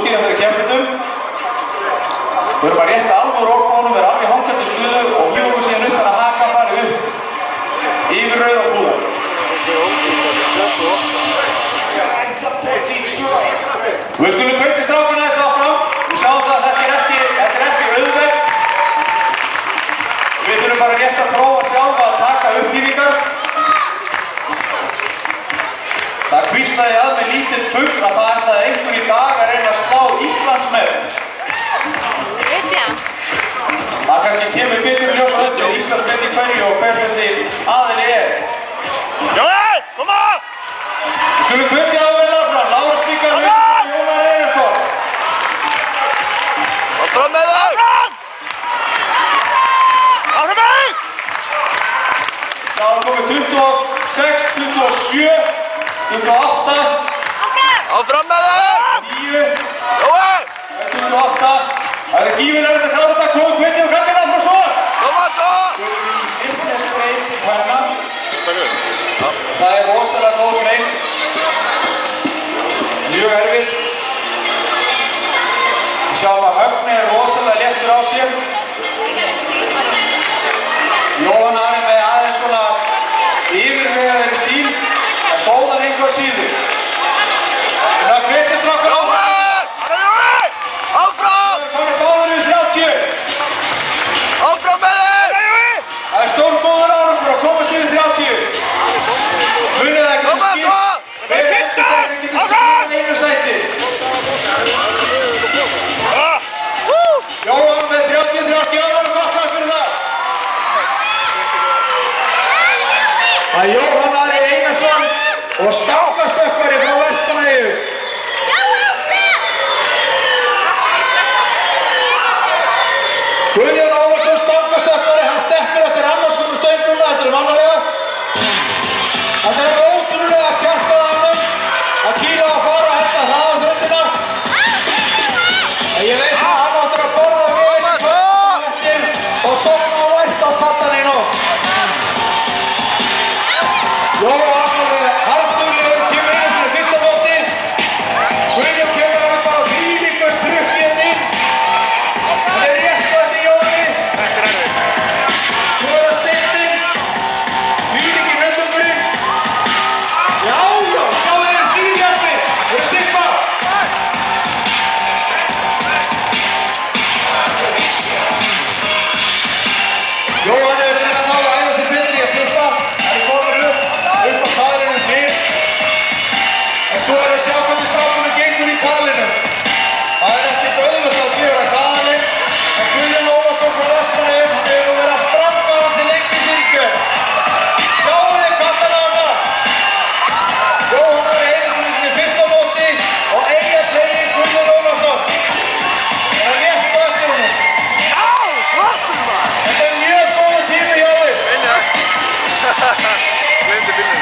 útskýra fyrir keppendum. Við erum að rétta alveg olnbogum, vera alveg í hangandi stuðu og hífa okkur síðan utan að haka fari upp yfir rauða púðan. Við skulum hvetja strákana þess áfram. Við sjáum það að þetta er ekki auðvelt. Við þurfum bara rétt að prófa sjálfa að taka upphífingar. Það hvíslaði að með lítill fugl að það ætlaði einhver í dag að reyna að slá Íslandsmet. Það kannski kemur betur ljós á eftir Íslandsmet í hverju og hver þessi aðili er. Jói, koma! Við skulum hvetja það vel áfram. Lára Spíkar, Jónar Einarsson. Áfram með þau! Áfram með þau! Það komið 26, 27, 28. Áfram með þau! 9. Jói! 28. Það er gífilega að klára þetta. Komum hvetja og gangið áfram svo. Koma svo! Skulum í fitnessbreyt hvenna. Það er rosalega góð breyt. Mjög erfitt. Við sjáum að Högni er rosalega léttur á sér. Jóhann Ari með aðeins svona yfirvegaðri stíl, en góðan einhver síður. En það hvetja strákar á það. Áfram! Það er báður yfir 30. Áfram með þau! Það er stórgóður árangur að komast yfir 30. Munið það ekki sem skil. Hver eftirtækning getur skilað einu sæti. Jóhann með 30-30 árangur og gott fyrir það. Það er Jóhann Ari Einarsson og skákastökkvari frá Vestmannaeyjum. Guðjón Ólafsson skákastökkvari, hann stekkur eftir annars konar stönguna, þetta er vannalega. Þetta er ótrúlega kjartað af þeim að kýla að fara að henda hraða hlutina. Ég veit að hann áttur að borða vel eftir og sofna á vært á kattaninn á. Jóhann alveg harðduglegur kemur inn fyrir fyrsta móti. Guðjón kemur hann bara þvílíku trukki inn. Hann er rétt á eftir Jóhanni. Svo er það Steininn. Þvílíki höndungurinn. Já, sjá þeir eru stíðhjálpi. Þeir eru Sigma. Jóhann er að ná að æfa sig betur í að Sigma. Það er komin upp á kaðlinum fyrr. En svo er að sjá hvernig strákunum gengur í kaðlinum. Það er ekki auðvelt að gera kaðlinn. En Guðjón Ólafsson frá Vestmannaeyjum, hann hefur verið að spranga á þessi lengi styrkjum. Sjáum við kattana hana. Jóhann Ari Einarsson í fyrsta móti og eiginlegi Guðjón Ólafsson. Það er rétt á eftir honum. Þetta er mjög góður tími hjá þig. Gleymdi bílnum.